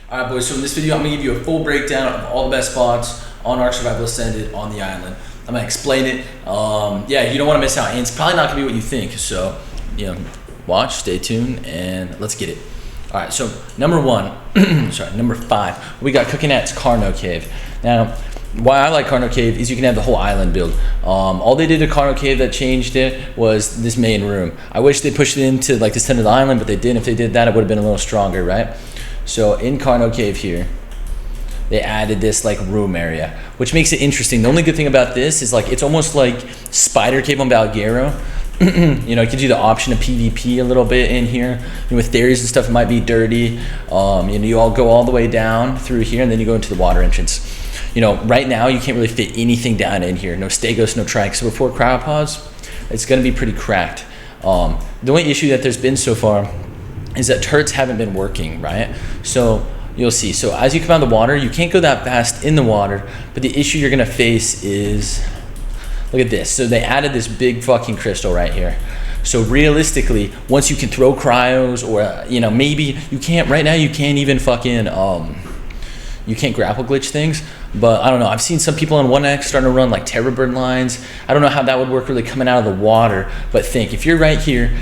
Alright boys, so in this video I'm going to give you a full breakdown of all the best spots on Ark Survival Ascended on the island. I'm going to explain it. Yeah, you don't want to miss out, and it's probably not going to be what you think, so watch, stay tuned, and let's get it. Alright, so number 5, we got cooking at Carno Cave. Now, why I like Carno Cave is you can have the whole island build. All they did to Carno Cave that changed it was this main room. I wish they pushed it into like the center of the island, but they didn't. If they did that, it would have been a little stronger, right? So in Carno Cave here, they added this like room area, which makes it interesting. The only good thing about this is like it's almost like Spider Cave on Valguero. It gives you the option of PvP a little bit in here. With theories and stuff, it might be dirty. You all go all the way down through here, and then you go into the water entrance. Right now you can't really fit anything down in here. No stegos, no trikes. So before cryopods, it's going to be pretty cracked. The only issue that there's been so far is that turrets haven't been working, right? So you'll see. So as you come out of the water, you can't go that fast in the water, but the issue you're going to face is, look at this. So they added this big fucking crystal right here. So realistically, once you can throw cryos, or maybe you can't right now, you can't even fucking you can't grapple glitch things, but I don't know. I've seen some people on 1x starting to run like Terrorbird lines. I don't know how that would work really coming out of the water, but think if you're right here,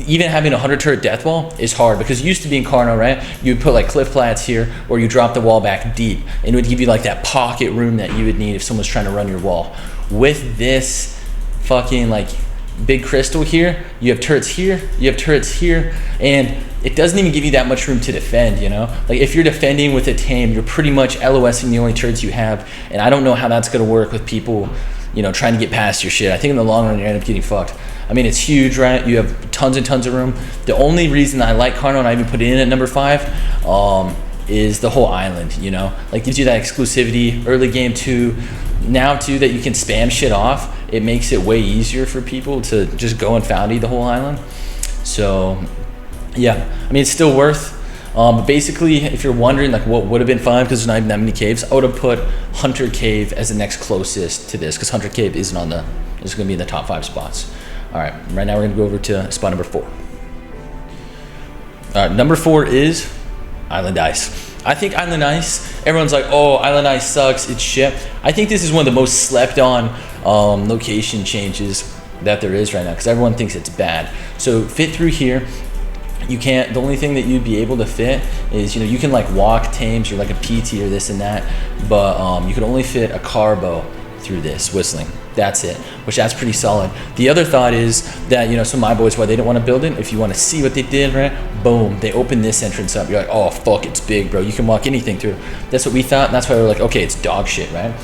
even having a 100 turret death wall is hard, because it used to be in Carno, right? You would put like cliff plats here, or you drop the wall back deep, and it would give you like that pocket room that you would need if someone's trying to run your wall. With this fucking like big crystal here, you have turrets here, you have turrets here, and it doesn't even give you that much room to defend, Like if you're defending with a tame, you're pretty much LOSing the only turrets you have, and I don't know how that's gonna work with people, trying to get past your shit. I think in the long run, you end up getting fucked. I mean, it's huge, right? You have tons and tons of room. The only reason I like Carno, and I even put it in at number 5, is the whole island, Like gives you that exclusivity, early game too. Now too, that you can spam shit off, it makes it way easier for people to just go and foundy the whole island. So yeah, I mean, it's still worth. But basically, if you're wondering like what would have been fun, because there's not even that many caves, I would have put Hunter Cave as the next closest to this, because Hunter Cave isn't on the, it's going to be in the top 5 spots. All right, right now we're going to go over to spot number 4. Number 4 is Island Ice. I think Island Ice, everyone's like, oh, Island Ice sucks, it's shit. I think this is one of the most slept on location changes that there is right now, because everyone thinks it's bad. So fit through here. You can't, the only thing that you'd be able to fit is, you can like walk tames or like a PT or this and that, but you can only fit a carbo through this whistling. That's it, which that's pretty solid. The other thought is that, some of my boys, why they didn't want to build it, if you want to see what they did, right? Boom, they opened this entrance up. You're like, oh fuck, it's big, bro. You can walk anything through. That's what we thought, and that's why we were like, okay, it's dog shit, right?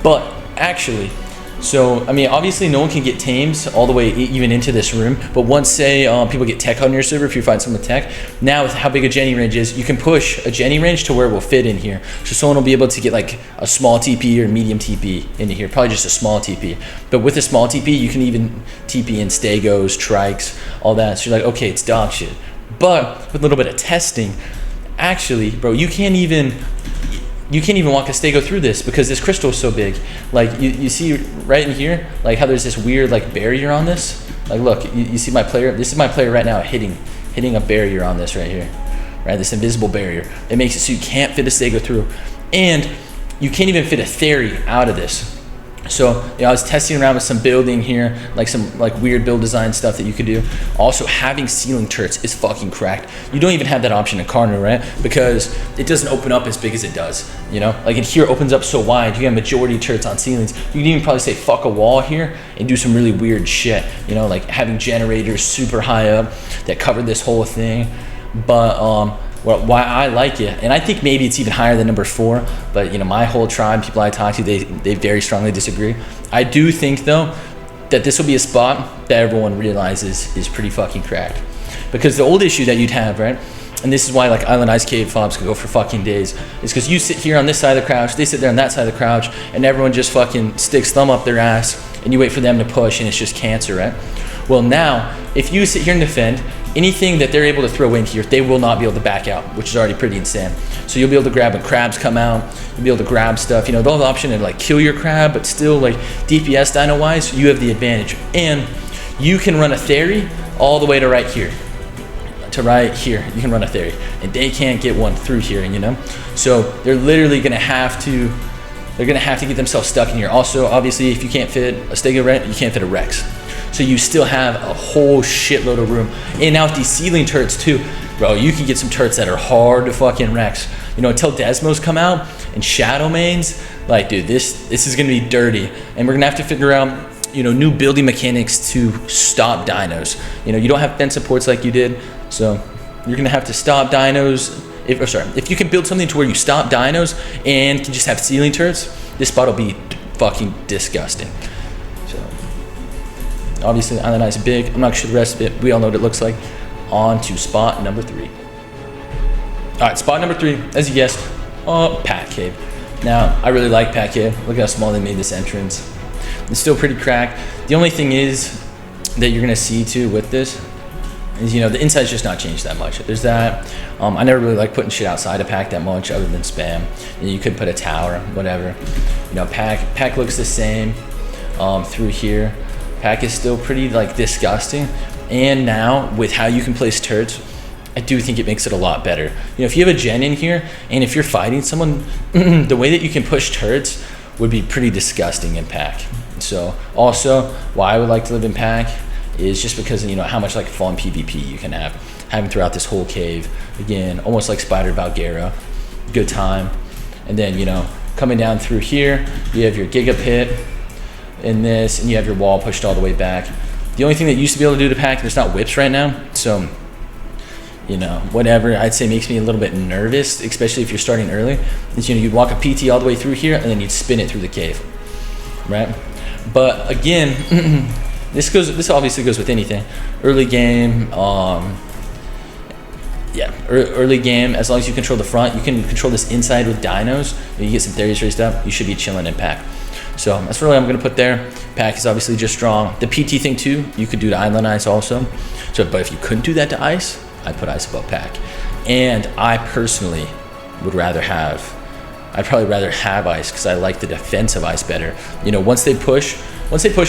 But actually, so, I mean, obviously no one can get tames all the way even into this room, but once, say, people get tech on your server, if you find someone with tech, now with how big a Jenny range is, you can push a Jenny range to where it will fit in here. So someone will be able to get like a small TP or medium TP into here, probably just a small TP. But with a small TP, you can even TP in stegos, trikes, all that. So you're like, okay, it's dog shit. But with a little bit of testing, actually, bro, you can't even walk a stego through this, because this crystal is so big. Like you see right in here, like how there's this weird like barrier on this. Like look, you see my player, this is my player right now hitting a barrier on this right here, right? This invisible barrier. It makes it so you can't fit a stego through, and you can't even fit a theory out of this. So I was testing around with some building here, like some like weird build design stuff that you could do. Also, having ceiling turrets is fucking cracked. You don't even have that option in Carno, right? Because it doesn't open up as big as it does, Like in here, it opens up so wide. You have majority turrets on ceilings. You can even probably say fuck a wall here and do some really weird shit, Like having generators super high up that cover this whole thing. But why I like it, and I think maybe it's even higher than number 4, but my whole tribe, people I talk to, they very strongly disagree. I do think though that this will be a spot that everyone realizes is pretty fucking cracked, because the old issue that you'd have, right, and this is why like Island Ice Cave fobs could go for fucking days, is because you sit here on this side of the crouch, they sit there on that side of the crouch, and everyone just fucking sticks thumb up their ass, and you wait for them to push, and it's just cancer, right? Well, now if you sit here and defend, anything that they're able to throw in here, they will not be able to back out, which is already pretty insane. So you'll be able to grab when crabs come out, you'll be able to grab stuff, they'll have the option to like kill your crab, but still like DPS dino wise, you have the advantage. And you can run a theory all the way to right here. to right here, you can run a theory, and they can't get one through here, you know? So they're literally gonna have to, get themselves stuck in here. Also, obviously, if you can't fit a Stego Ret, you can't fit a Rex. So you still have a whole shitload of room. And now with these ceiling turrets too, bro, you can get some turrets that are hard to fucking Rex. You know, until Desmos come out and Shadow Mains, like, dude, this is gonna be dirty. And we're gonna have to figure out, you know, new building mechanics to stop dinos. You know, you don't have fence supports like you did, so you're gonna have to stop dinos. If you can build something to where you stop dinos and can just have ceiling turrets, this spot will be fucking disgusting. So, obviously, Island Ice is big. I'm not sure the rest of it. We all know what it looks like. On to spot number 3. All right, spot number 3, as you guessed, Pack Cave. Now, I really like Pack Cave. Look how small they made this entrance. It's still pretty cracked. The only thing is that you're gonna see too with this is, you know, the inside's just not changed that much. There's that. I never really like putting shit outside of Pack that much other than spam. You could put a tower, whatever. You know, Pack looks the same through here. Pack is still pretty like disgusting. And now with how you can place turrets, I do think it makes it a lot better. You know, if you have a gen in here and if you're fighting someone, the way that you can push turrets would be pretty disgusting in Pack. So also why I would like to live in Pack is just because, you know, how much like fun PvP you can have having throughout this whole cave. Again, almost like Spider Valguero, good time. And then, you know, coming down through here, you have your Giga Pit in this, and you have your wall pushed all the way back. The only thing that you used to be able to do to Pack, there's not whips right now, so, you know, whatever, I'd say makes me a little bit nervous, especially if you're starting early, is, you know, you'd walk a PT all the way through here, and then you'd spin it through the cave, right? But again, this obviously goes with anything. Early game, early game, as long as you control the front, you can control this inside with dinos, you get some theories raised up, you should be chilling in Pack. So that's really what I'm gonna put there. Pack is obviously just strong. The PT thing too, you could do to Island Ice also. So, but if you couldn't do that to Ice, I'd put Ice above Pack. And I personally would I'd probably rather have Ice because I like the defense of Ice better. You know, once they push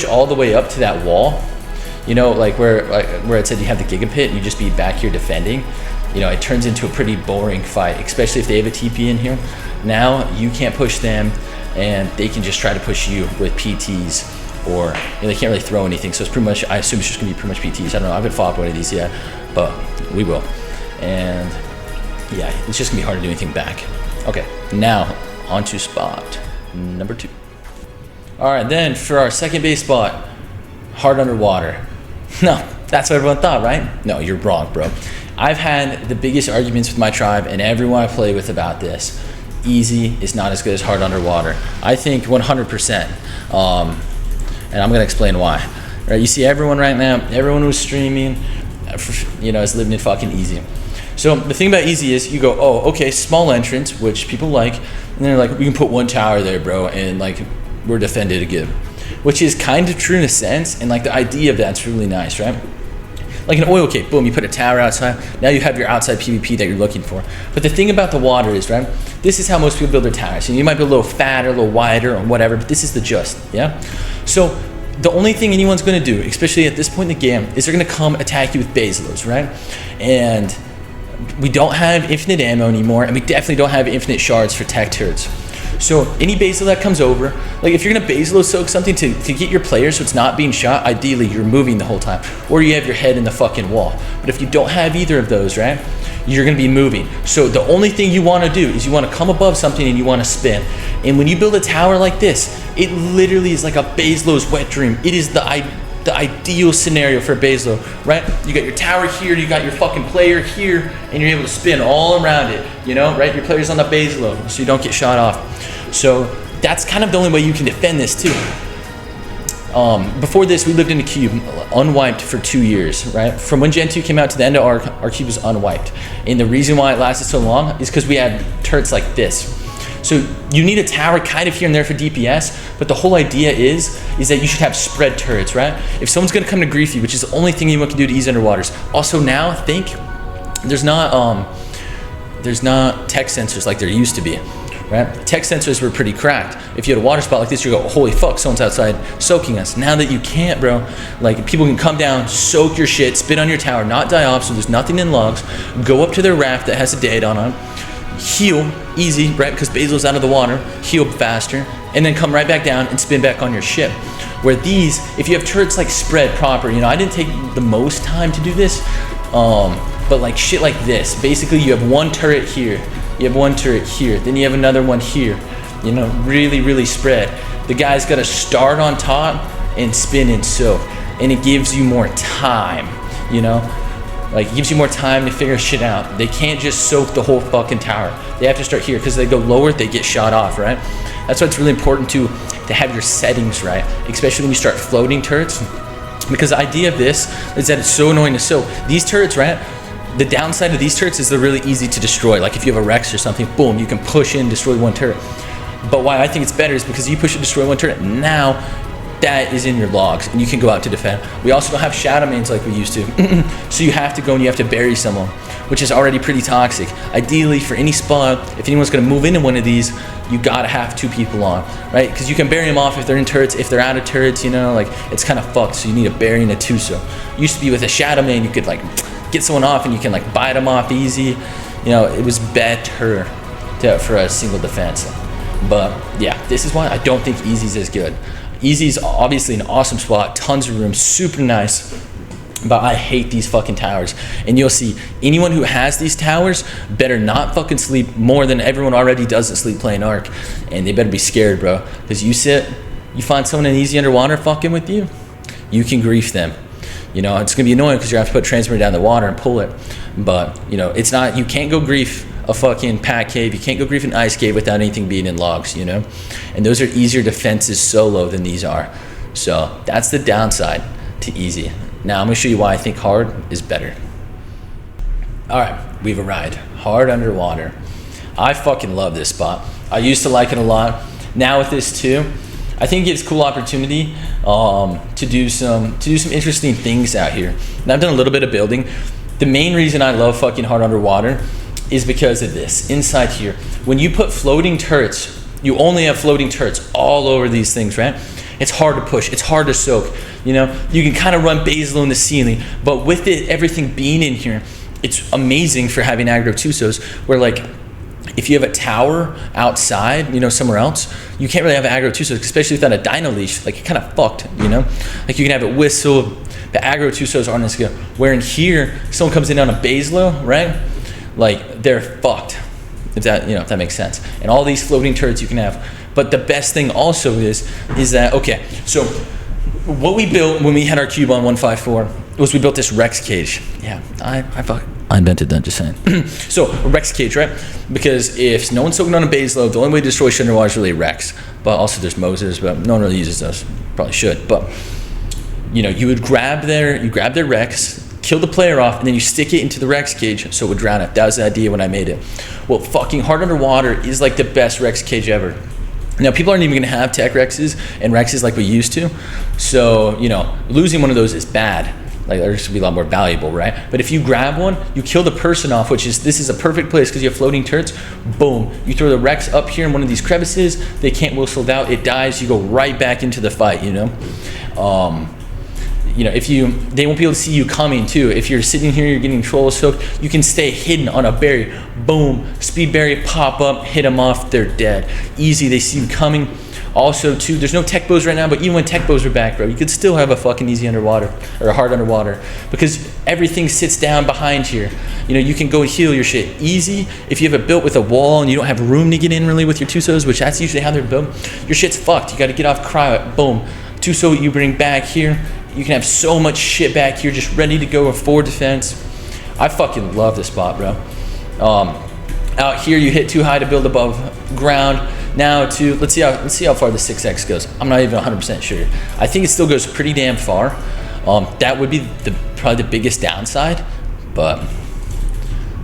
all the way up to that wall, you know, like where it said you have the Giga Pit and you just be back here defending, you know, it turns into a pretty boring fight, especially if they have a TP in here. Now you can't push them and they can just try to push you with PTs, or, you know, they can't really throw anything. So it's pretty much, I assume it's just gonna be pretty much PTs. I don't know, I haven't fought one of these yet, but we will. And yeah, it's just gonna be hard to do anything back. Okay, now on to spot number 2. All right, then for our second base spot, hard underwater. No, that's what everyone thought, right? No, you're wrong, bro. I've had the biggest arguments with my tribe and everyone I play with about this. Easy is not as good as hard underwater. I think 100%. And I'm gonna explain why. Right, you see everyone right now, everyone who's streaming, you know, is living in fucking easy. So the thing about easy is you go, oh, okay, small entrance, which people like, and they're like, we can put one tower there, bro, and like, we're defended again. Which is kind of true in a sense, and like the idea of that's really nice, right? Like an oil cave, boom, you put a tower outside, now you have your outside PvP that you're looking for. But the thing about the water is, right, this is how most people build their towers. And you might be a little fatter, a little wider, or whatever, but this is the just, yeah? So the only thing anyone's gonna do, especially at this point in the game, is they're gonna come attack you with Basilos, right? And we don't have infinite ammo anymore, and we definitely don't have infinite shards for tech turrets. So any Basilo that comes over, like if you're gonna Basilo soak something to get your player so it's not being shot, ideally you're moving the whole time, or you have your head in the fucking wall. But if you don't have either of those, right, you're gonna be moving. So the only thing you wanna do is you wanna come above something and you wanna spin. And when you build a tower like this, it literally is like a Basilo's wet dream. It is the ideal scenario for a Basilo, right? You got your tower here, you got your fucking player here, and you're able to spin all around it, you know, right? Your player's on the Basilo, so you don't get shot off. So that's kind of the only way you can defend this too. Before this, we lived in a cube, unwiped for 2 years, right? From when Gen 2 came out to the end of our cube was unwiped. And the reason why it lasted so long is because we had turrets like this. So you need a tower kind of here and there for DPS, but the whole idea is that you should have spread turrets, right? If someone's gonna come to grief you, which is the only thing anyone can do to ease underwaters. Also now, think, there's not tech sensors like there used to be, right? Tech sensors were pretty cracked. If you had a water spot like this, you go, holy fuck, someone's outside soaking us. Now that you can't, bro, like people can come down, soak your shit, spit on your tower, not die off, so there's nothing in logs, go up to their raft that has a date on, heal, easy, right? Because basil's out of the water, heal faster, and then come right back down and spin back on your ship. Where these, if you have turrets like spread proper, you know, I didn't take the most time to do this, but like shit like this, basically you have one turret here, you have one turret here, then you have another one here, you know, really spread. The guy's got to start on top and spin and soak, and it gives you more time, you know, like it gives you more time to figure shit out. They can't just soak the whole fucking tower. They have to start here, because they go lower, they get shot off, right? That's why it's really important to have your settings right, especially when you start floating turrets, because the idea of this is that it's so annoying to soak. These turrets, right? The downside of these turrets is they're really easy to destroy. Like if you have a Rex or something, boom, you can push in, destroy one turret. But why I think it's better is because you push and destroy one turret, now that is in your logs and you can go out to defend. We also don't have shadow mains like we used to. So you have to go and you have to bury someone, which is already pretty toxic. Ideally, for any spot, if anyone's gonna move into one of these, you gotta have 2 people on, right? Because you can bury them off if they're in turrets. If they're out of turrets, you know, like it's kind of fucked. So you need a bury and a Tuso. Used to be with a shadow main, you could like get someone off and you can like bite them off easy. You know, it was better for a single defense. But yeah, this is why I don't think Easy's as good. Easy's obviously an awesome spot, tons of room, super nice, but I hate these fucking towers. And you'll see anyone who has these towers better not fucking sleep more than everyone already doesn't sleep playing Ark. And they better be scared, bro. Because you find someone in Easy underwater fucking with you, you can grief them. You know, it's gonna be annoying because you have to put transmitter down the water and pull it. But you know, it's not, you can't go grief a fucking pack cave, you can't go grief an ice cave without anything being in logs, you know? And those are easier defenses solo than these are. So that's the downside to Easy. Now I'm gonna show you why I think hard is better. All right, we've arrived. Hard underwater. I fucking love this spot. I used to like it a lot. Now with this too, I think it gives cool opportunity to do some interesting things out here. And I've done a little bit of building. The main reason I love fucking hard underwater is because of this. Inside here, when you put floating turrets, you only have floating turrets all over these things, right? It's hard to push, it's hard to soak. You know, you can kind of run Basilo in the ceiling, but with it, everything being in here, it's amazing for having aggro Tusos, where like, if you have a tower outside, you know, somewhere else, you can't really have aggro Tusos, especially without a dino leash. Like, you're kind of fucked, you know? Like, you can have it whistle, the aggro Tusos aren't as good. Where in here, someone comes in on a Basilo, right? Like, they're fucked, if that, you know, if that makes sense. And all these floating turrets you can have. But the best thing also is that, okay, so what we built when we had our cube on 154 was we built this Rex cage. Yeah, I invented that, just saying. So, a Rex cage, right? Because if no one's soaking on a Basilo, the only way to destroy shit underwater is really a Rex. But also there's Moses, but no one really uses those. Probably should, but you know, you would grab their Rex, kill the player off, and then you stick it into the Rex cage so it would drown it. That was the idea when I made it. Well, fucking hard underwater is like the best Rex cage ever. Now, people aren't even gonna have tech Rexes and Rexes like we used to. So, you know, losing one of those is bad. Like, they're just gonna be a lot more valuable, right? But if you grab one, you kill the person off, this is a perfect place because you have floating turrets. Boom, you throw the Rex up here in one of these crevices, they can't whistle out, it dies, you go right back into the fight, you know? You know, they won't be able to see you coming too. If you're sitting here, you're getting troll soaked, you can stay hidden on a berry. Boom, speed berry, pop up, hit them off, they're dead. Easy, they see you coming. Also too, there's no tech bows right now, but even when tech bows are back, bro, you could still have a fucking easy underwater, or a hard underwater, because everything sits down behind here. You know, you can go heal your shit easy. If you have it built with a wall and you don't have room to get in really with your Tusos, which that's usually how they're built, your shit's fucked. You gotta get off cryo, boom. Tuso you bring back here. You can have so much shit back here just ready to go for defense. I fucking love this spot, bro. Out here you hit too high to build above ground. Now to, let's see how far the 6X goes. I'm not even 100% sure. I think it still goes pretty damn far. That would be probably the biggest downside, but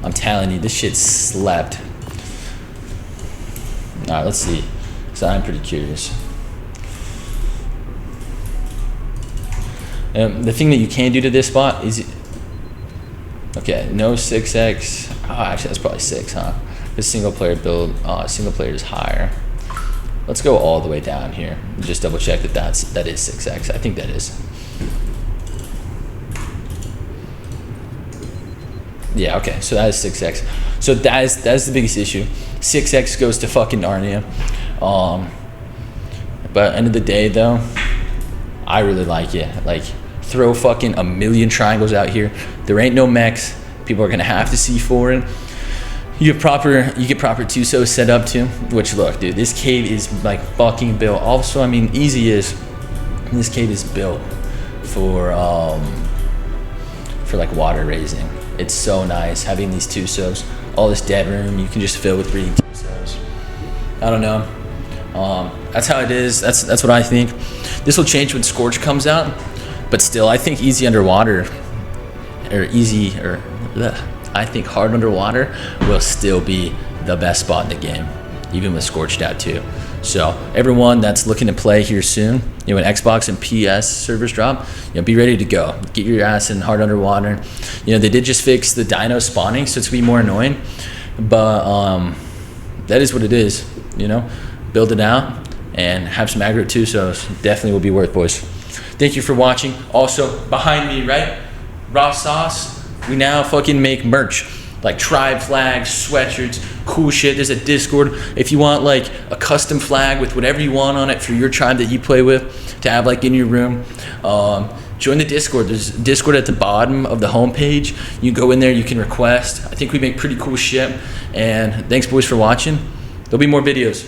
I'm telling you, this shit slept. All right, let's see, because I'm pretty curious. The thing that you can do to this spot is, okay, no 6X. Oh, actually, that's probably 6, huh? His single player build, single player is higher. Let's go all the way down here. Just double check that that is 6x. I think that is. Yeah, okay, so that is 6x. So that is the biggest issue. 6x goes to fucking Narnia. But at the end of the day, though, I really like it. Like, throw fucking a million triangles out here. There ain't no mechs. People are gonna have to C4 it. You get proper Tuso set up too. Which, look, dude, this cave is like fucking built. Also, I mean, easy is this cave is built for like water raising. It's so nice having these Tusos. All this dead room you can just fill with breeding Tusos. I don't know. That's how it is. That's what I think. This will change when Scorch comes out, but still, I think easy underwater, I think hard underwater will still be the best spot in the game, even with Scorched out too. So everyone that's looking to play here soon, you know, when Xbox and PS servers drop, you know, be ready to go. Get your ass in hard underwater. You know, they did just fix the dino spawning, so it's gonna be more annoying, but that is what it is. You know, build it out and have some aggro Tusos. Definitely will be worth, boys. Thank you for watching. Also, behind me, right, Raw Sauce, we now fucking make merch. Like tribe flags, sweatshirts, cool shit. There's a Discord. If you want like a custom flag with whatever you want on it for your tribe that you play with to have like in your room, join the Discord. There's Discord at the bottom of the homepage. You go in there, you can request. I think we make pretty cool shit. And thanks, boys, for watching. There'll be more videos.